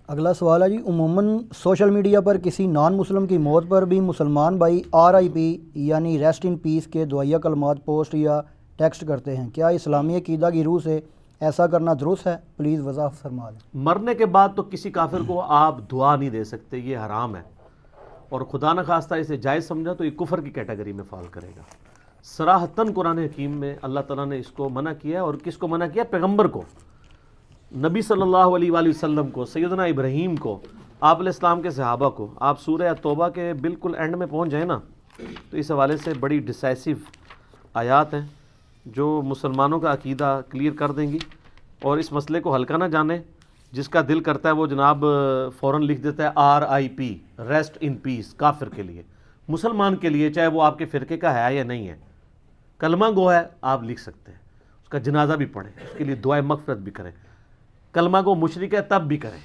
اگلا سوال ہے جی، عموماً سوشل میڈیا پر کسی نان مسلم کی موت پر بھی مسلمان بھائی RIP یعنی ریسٹ ان پیس کے دعائیہ کلمات پوسٹ یا ٹیکسٹ کرتے ہیں، کیا اسلامی عقیدہ کی روح سے ایسا کرنا درست ہے؟ پلیز وضاحت فرما دیں۔ مرنے کے بعد تو کسی کافر کو آپ دعا نہیں دے سکتے، یہ حرام ہے، اور خدا نخواستہ اسے جائز سمجھا تو یہ کفر کی کیٹیگری میں فال کرے گا۔ صراحتاً قرآن حکیم میں اللہ تعالیٰ نے اس کو منع کیا ہے، اور کس کو منع کیا؟ پیغمبر کو، نبی صلی اللہ علیہ وآلہ وسلم کو، سیدنا ابراہیم کو، آپ علیہ السلام کے صحابہ کو۔ آپ سورہ توبہ کے بالکل اینڈ میں پہنچ جائیں نا تو اس حوالے سے بڑی ڈیسائسو آیات ہیں جو مسلمانوں کا عقیدہ کلیئر کر دیں گی، اور اس مسئلے کو ہلکا نہ جانے۔ جس کا دل کرتا ہے وہ جناب فوراً لکھ دیتا ہے RIP ریسٹ ان پیس، کافر کے لیے، مسلمان کے لیے چاہے وہ آپ کے فرقے کا ہے یا نہیں ہے، کلمہ گو ہے، آپ لکھ سکتے ہیں، اس کا جنازہ بھی پڑھیں، اس کے لیے دعائے مغفرت بھی کریں۔ کلمہ گو مشرک ہے تب بھی کریں،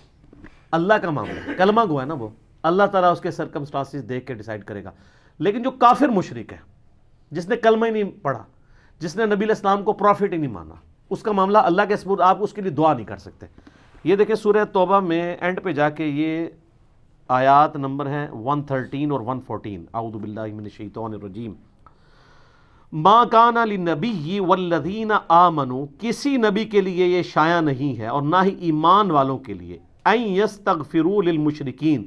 اللہ کا معاملہ ہے، کلمہ گو ہے نا، وہ اللہ تعالیٰ اس کے سرکمسٹانسز دیکھ کے ڈیسائیڈ کرے گا۔ لیکن جو کافر مشرک ہے، جس نے کلمہ ہی نہیں پڑھا، جس نے نبی علیہ السلام کو پروفٹ ہی نہیں مانا، اس کا معاملہ اللہ کے سپرد، آپ اس کے لیے دعا نہیں کر سکتے۔ یہ دیکھیں سورہ توبہ میں اینڈ پہ جا کے یہ آیات نمبر ہیں 113 اور 114، اعوذ باللہ من الشیطان الرجیم۔ ما کان للنبی والذین آمنوا، کسی نبی کے لیے یہ شایع نہیں ہے اور نہ ہی ایمان والوں کے لیے، ان یستغفروا للمشرکین،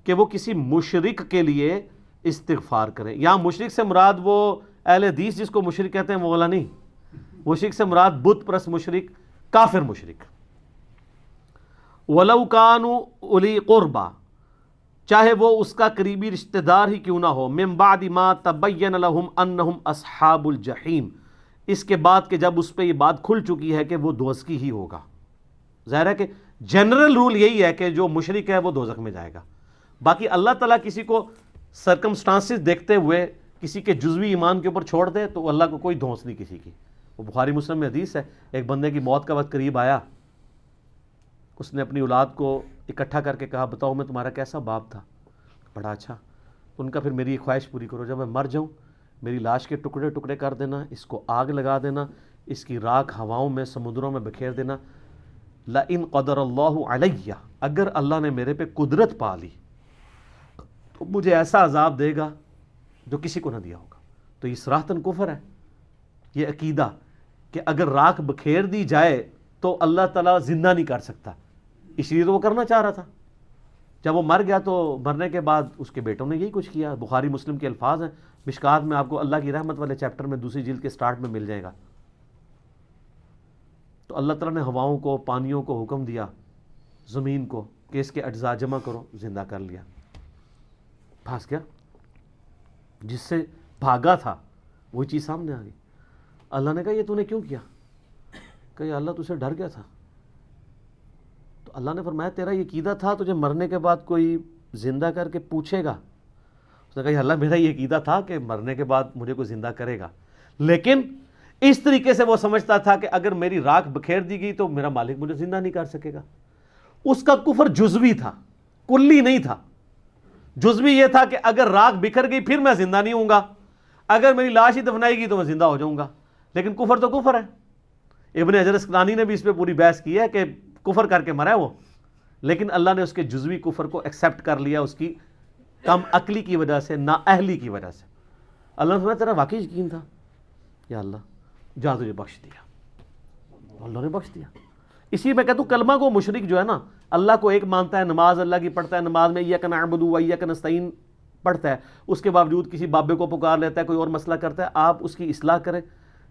کہ وہ کسی مشرک کے لیے استغفار کریں۔ یہاں مشرک سے مراد وہ اہل حدیث جس کو مشرک کہتے ہیں وہ والا نہیں، مشرک سے مراد بت پرست مشرک، کافر مشرک۔ وَلَوْ كَانُوا أُولِي قُرْبَى، چاہے وہ اس کا قریبی رشتہ دار ہی کیوں نہ ہو، مِن بَعْدِ مَا تَبَيَّنَ لَهُمْ أَنَّهُمْ أَصْحَابُ الْجَحِيمِ، اس کے بعد کہ جب اس پہ یہ بات کھل چکی ہے کہ وہ دوزخی ہی ہوگا۔ ظاہر ہے کہ جنرل رول یہی ہے کہ جو مشرک ہے وہ دوزخ میں جائے گا۔ باقی اللہ تعالیٰ کسی کو سرکمسٹانسز دیکھتے ہوئے کسی کے جزوی ایمان کے اوپر چھوڑ دے تو اللہ کو کوئی دھونس نہیں کسی کی۔ وہ بخاری مسلم میں حدیث ہے، ایک بندے کی موت کا وقت قریب آیا، اس نے اپنی اولاد کو اکٹھا کر کے کہا بتاؤ میں تمہارا کیسا باپ تھا؟ بڑا اچھا۔ ان کا پھر میری ایک خواہش پوری کرو، جب میں مر جاؤں میری لاش کے ٹکڑے ٹکڑے کر دینا، اس کو آگ لگا دینا، اس کی راکھ ہواؤں میں سمندروں میں بکھیر دینا۔ لَإِن قَدَرَ اللَّهُ عَلَيَّ، اگر اللہ نے میرے پہ قدرت پا لی تو مجھے ایسا عذاب دے گا جو کسی کو نہ دیا ہوگا۔ تو یہ صراحتاً کفر ہے، یہ عقیدہ کہ اگر راکھ بکھیر دی جائے تو اللہ تعالیٰ زندہ نہیں کر سکتا، اس لیے تو وہ کرنا چاہ رہا تھا۔ جب وہ مر گیا تو مرنے کے بعد اس کے بیٹوں نے یہی کچھ کیا۔ بخاری مسلم کے الفاظ ہیں، مشکات میں آپ کو اللہ کی رحمت والے چیپٹر میں دوسری جلد کے سٹارٹ میں مل جائے گا۔ تو اللہ تعالیٰ نے ہواؤں کو، پانیوں کو حکم دیا، زمین کو کہ اس کے اجزاء جمع کرو، زندہ کر لیا، پھنس گیا۔ جس سے بھاگا تھا وہی چیز سامنے آ گئی۔ اللہ نے کہا یہ تو نے کیوں کیا؟ کہ یا اللہ تجھے ڈر گیا تھا۔ تو اللہ نے فرمایا تیرا یہ عقیدہ تھا تجھے مرنے کے بعد کوئی زندہ کر کے پوچھے گا؟ اس نے کہا یا اللہ میرا یہ عقیدہ تھا کہ مرنے کے بعد مجھے کوئی زندہ کرے گا، لیکن اس طریقے سے وہ سمجھتا تھا کہ اگر میری راکھ بکھیر دی گئی تو میرا مالک مجھے زندہ نہیں کر سکے گا۔ اس کا کفر جزوی تھا، کلی نہیں تھا۔ جزوی یہ تھا کہ اگر راکھ بکھر گئی پھر میں زندہ نہیں ہوں گا، اگر میری لاش ہی دفنائی گی تو میں زندہ ہو جاؤں گا۔ لیکن کفر تو کفر ہے۔ ابن حجر اسقلانی نے بھی اس پہ پوری بحث کی ہے کہ کفر کر کے مرا ہے وہ، لیکن اللہ نے اس کے جزوی کفر کو ایکسیپٹ کر لیا، اس کی کم عقلی کی وجہ سے، نااہلی کی وجہ سے۔ اللہ نے فرمایا تیرا واقعی یقین تھا، یا اللہ جا تجھے بخش دیا، اللہ نے بخش دیا۔ اسی میں کہتا ہوں کلمہ کو مشرک جو ہے نا، اللہ کو ایک مانتا ہے، نماز اللہ کی پڑھتا ہے، نماز میں ایاک نعبد و ایاک نستعین پڑھتا ہے، اس کے باوجود کسی بابے کو پکار لیتا ہے، کوئی اور مسئلہ کرتا ہے، آپ اس کی اصلاح کریں،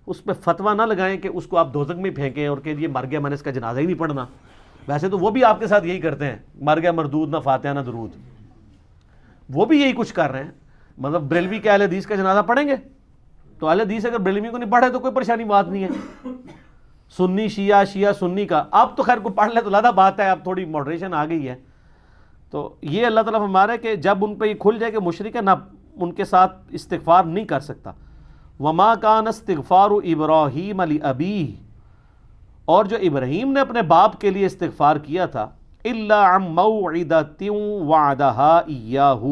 اس پہ فتویٰ نہ لگائیں کہ اس کو آپ دوزخ میں پھینکیں اور کہ یہ مر گیا میں نے اس کا جنازہ ہی نہیں پڑھنا۔ ویسے تو وہ بھی آپ کے ساتھ یہی کرتے ہیں، مر گیا مردود، نہ فاتحہ نہ درود، وہ بھی یہی کچھ کر رہے ہیں۔ مطلب بریلوی کے اہل حدیث کا جنازہ پڑھیں گے تو اہل حدیث اگر بریلوی کو نہیں پڑھے تو کوئی پریشانی بات نہیں ہے۔ سنی شیعہ، شیعہ سنی کا، اب تو خیر کو پڑھ لے تو زیادہ بات ہے، اب تھوڑی ماڈریشن آ گئی ہے۔ تو یہ اللہ تعالیٰ فرما رہا ہے کہ جب ان پہ یہ کھل جائے کہ مشرک ہے، نہ ان کے ساتھ استغفار نہیں کر سکتا۔ وما کان استغفار ابراہیم لابیہ، اور جو ابراہیم نے اپنے باپ کے لیے استغفار کیا تھا، الا عن موعدۃ وعدہا ایاہ،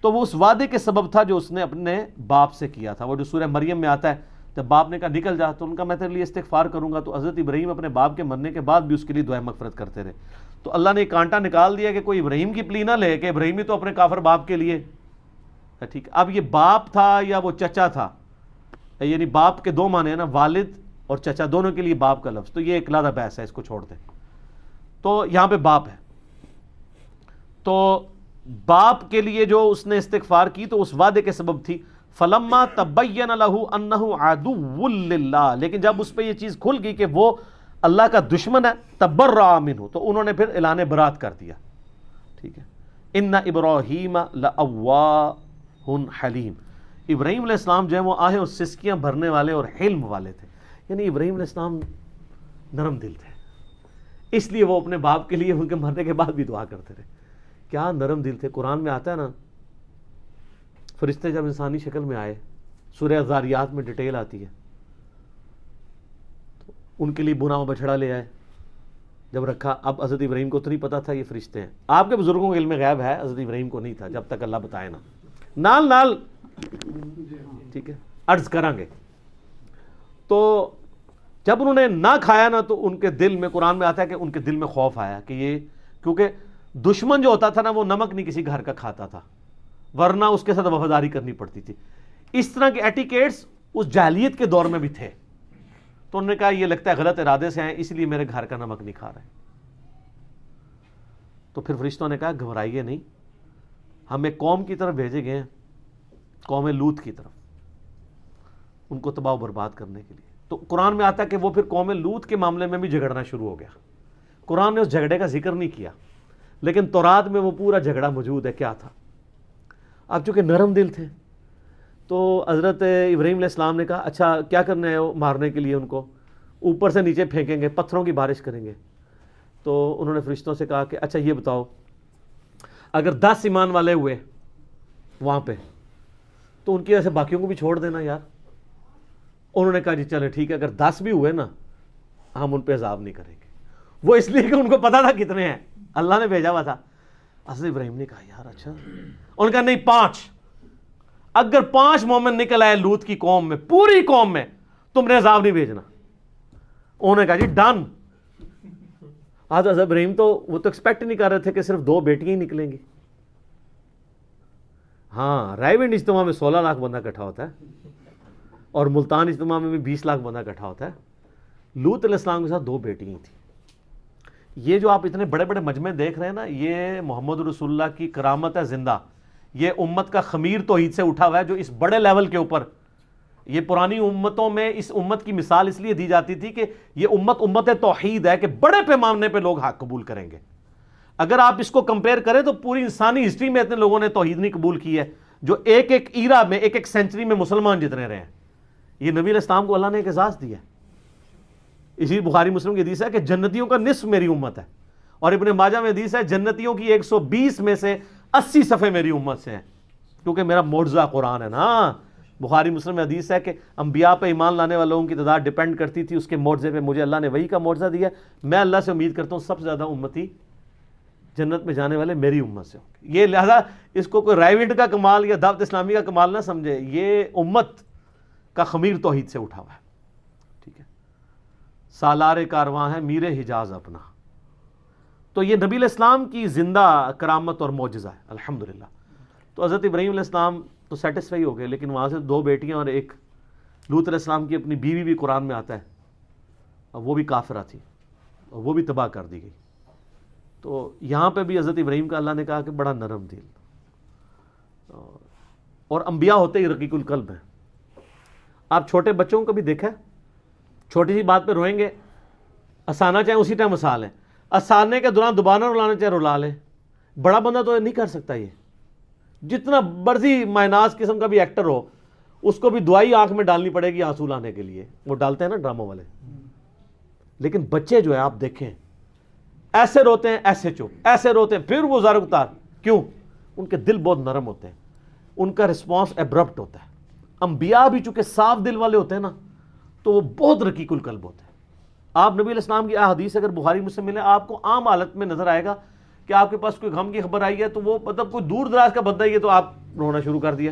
تو وہ اس وعدے کے سبب تھا جو اس نے اپنے باپ سے کیا تھا۔ وہ جو سورہ مریم میں آتا ہے جب باپ نے کہا نکل جا تو ان کا میں تیرے لیے استغفار کروں گا، تو حضرت ابراہیم اپنے باپ کے مرنے کے بعد بھی اس کے لیے دعائیں مغفرت کرتے رہے. تو اللہ نے ایک کانٹا نکال دیا کہ کوئی ابراہیم کی پلی نہ لے کہ ابراہیم ہی تو اپنے کافر باپ کے لیے. ٹھیک ہے، اب یہ باپ تھا یا وہ چچا تھا، یعنی باپ کے دو معنی ہیں نا، والد اور چچا دونوں کے لیے باپ کا لفظ، تو یہ ایک علیحدہ بحث ہے، اس کو چھوڑ دیں. تو یہاں پہ باپ ہے، تو باپ کے لیے جو اس نے استغفار کی تو اس وعدے کے سبب تھی. فلما تبین له انه عدو للہ، لیکن جب اس پہ یہ چیز کھل گئی کہ وہ اللہ کا دشمن ہے، تبرأ منہ، تو انہوں نے پھر اعلان برات کر دیا. ٹھیک ہے، ان ابراہیم لأواہ حلیم، ابراہیم علیہ السلام جو ہے وہ آہیں اور سسکیاں بھرنے والے اور حلم والے تھے. یعنی ابراہیم علیہ السلام نرم دل تھے، اس لیے وہ اپنے باپ کے لیے ان کے مرنے کے بعد بھی دعا کرتے رہے. کیا نرم دل تھے. قرآن میں آتا ہے نا، فرشتے جب انسانی شکل میں آئے، سورہ ذاریات میں ڈیٹیل آتی ہے، تو ان کے لیے بنا ہوا بچڑا لے آئے، جب رکھا. اب حضرت ابراہیم کو تو نہیں پتا تھا یہ فرشتے ہیں. آپ کے بزرگوں کے علم غیب ہے، حضرت ابراہیم کو نہیں تھا جب تک اللہ بتائے نا. نال نال ٹھیک ہے عرض کریں گے. تو جب انہوں نے نہ کھایا نا تو ان کے دل میں، قرآن میں آتا ہے کہ ان کے دل میں خوف آیا کہ یہ، کیونکہ دشمن جو ہوتا تھا نا وہ نمک نہیں کسی گھر کا کھاتا تھا، ورنہ اس کے ساتھ وفاداری کرنی پڑتی تھی. اس طرح کے ایٹیکیٹس اس جاہلیت کے دور میں بھی تھے. تو انہوں نے کہا یہ لگتا ہے غلط ارادے سے آئے، اس لیے میرے گھر کا نمک نہیں کھا رہے. تو پھر فرشتوں نے کہا گھبرائیے نہیں، ہم ایک قوم کی طرف بھیجے گئے ہیں، قوم لوط کی طرف، ان کو تباہ و برباد کرنے کے لیے. تو قرآن میں آتا ہے کہ وہ پھر قوم لوط کے معاملے میں بھی جھگڑنا شروع ہو گیا. قرآن نے اس جھگڑے کا ذکر نہیں کیا، لیکن تورات میں وہ پورا جھگڑا موجود ہے. کیا تھا؟ اب چونکہ نرم دل تھے تو حضرت ابراہیم علیہ السلام نے کہا اچھا کیا کرنا ہے مارنے کے لیے ان کو؟ اوپر سے نیچے پھینکیں گے، پتھروں کی بارش کریں گے. تو انہوں نے فرشتوں سے کہا کہ اچھا یہ بتاؤ، اگر 10 ایمان والے ہوئے وہاں پہ تو ان کی وجہ سے باقیوں کو بھی چھوڑ دینا یار. انہوں نے کہا جی چلے ٹھیک ہے، اگر 10 بھی ہوئے نا ہم ان پہ عذاب نہیں کریں گے. وہ اس لیے کہ ان کو پتا تھا کتنے ہیں، اللہ نے بھیجا ہوا تھا. حضرت ابراہیم نے کہا یار اچھا، انہوں نے کہا نہیں 5، اگر 5 مومن نکل آئے لوط کی قوم میں، پوری قوم میں، تم نے عذاب نہیں بھیجنا. انہوں نے کہا جی ڈن. حضرت ابراہیم تو وہ تو ایکسپیکٹ نہیں کر رہے تھے کہ صرف 2 بیٹیاں ہی نکلیں گی. ہاں رائیونڈ اجتماع میں 16 لاکھ بندہ اکٹھا ہوتا ہے اور ملتان اجتماع میں بھی 20 لاکھ بندہ اکٹھا ہوتا ہے. لوط علیہ السلام کے ساتھ 2 بیٹیاں تھیں. یہ جو آپ اتنے بڑے بڑے مجمع دیکھ رہے ہیں نا، یہ محمد رسول اللہ کی کرامت ہے زندہ. یہ امت کا خمیر توحید سے اٹھا ہوا ہے جو اس بڑے لیول کے اوپر، یہ پرانی امتوں میں اس امت کی مثال اس لیے دی جاتی تھی کہ یہ امت توحید ہے، کہ بڑے پیمانے پہ لوگ حق قبول کریں گے. اگر آپ اس کو کمپیئر کریں تو پوری انسانی ہسٹری میں اتنے لوگوں نے توحید نہیں قبول کی ہے جو ایک ایک ایرا میں، ایک ایک سینچری میں مسلمان جتنے رہے ہیں. یہ نبی علیہ السلام کو اللہ نے ایک اعزاز دیا ہے. اسی بخاری مسلم کی حدیث ہے کہ جنتیوں کا نصف میری امت ہے، اور ابن ماجہ میں حدیث ہے جنتیوں کی 120 میں سے 80 صفحے میری امت سے ہیں، کیونکہ میرا معجزہ قرآن ہے نا. بخاری مسلم میں حدیث ہے کہ انبیاء پہ ایمان لانے والوں کی تعداد ڈیپینڈ کرتی تھی اس کے معجزے پہ. مجھے اللہ نے وہی کا معجزہ دیا. میں اللہ سے امید کرتا ہوں سب سے زیادہ امتی جنت میں جانے والے میری امت سے ہوں گے. یہ لہذا اس کو کوئی رائیونڈ کا کمال یا دعوت اسلامی کا کمال نہ سمجھے، یہ امت کا خمیر توحید سے اٹھا ہوا ہے. ٹھیک ہے، سالار کارواں ہے میر حجاز اپنا. تو یہ نبی علیہ السلام کی زندہ کرامت اور معجزہ ہے الحمدللہ. تو حضرت ابراہیم علیہ السلام تو سیٹسفائی ہو گئے، لیکن وہاں سے 2 بیٹیاں اور ایک لوط علیہ السلام کی اپنی بیوی بھی قرآن میں آتا ہے، اور وہ بھی کافرہ تھی اور وہ بھی تباہ کر دی گئی. تو یہاں پہ بھی حضرت ابراہیم کا اللہ نے کہا کہ بڑا نرم دل، اور انبیاء ہوتے ہی رقیق القلب ہیں. آپ چھوٹے بچوں کو بھی دیکھا، چھوٹی سی بات پہ روئیں گے، ہنسانا چاہیں اسی ٹائم ہنسا لیں، ہنسانے کے دوران دوبارہ رلانا چاہیں رلا لیں. بڑا بندہ تو نہیں کر سکتا. یہ جتنا مرضی مائناس قسم کا بھی ایکٹر ہو، اس کو بھی دوائی آنکھ میں ڈالنی پڑے گی آنسو لانے کے لیے. وہ ڈالتے ہیں نا ڈراموں والے. لیکن بچے جو ہے آپ دیکھیں، ایسے روتے ہیں ایسے چپ، ایسے روتے ہیں پھر وہ زار اتار. کیوں؟ ان کے دل بہت نرم ہوتے ہیں، ان کا رسپانس ایبرپٹ ہوتا ہے. انبیاء بھی چونکہ صاف دل والے ہوتے ہیں نا تو وہ بہت رقیق القلب ہوتے ہیں. آپ نبی علیہ السلام کی احادیث اگر بخاری مسلم ملے، آپ کو عام حالت میں نظر آئے گا کہ آپ کے پاس کوئی غم کی خبر آئی ہے تو وہ مطلب کوئی دور دراز کا بندہ ہی ہے تو آپ رونا شروع کر دیا.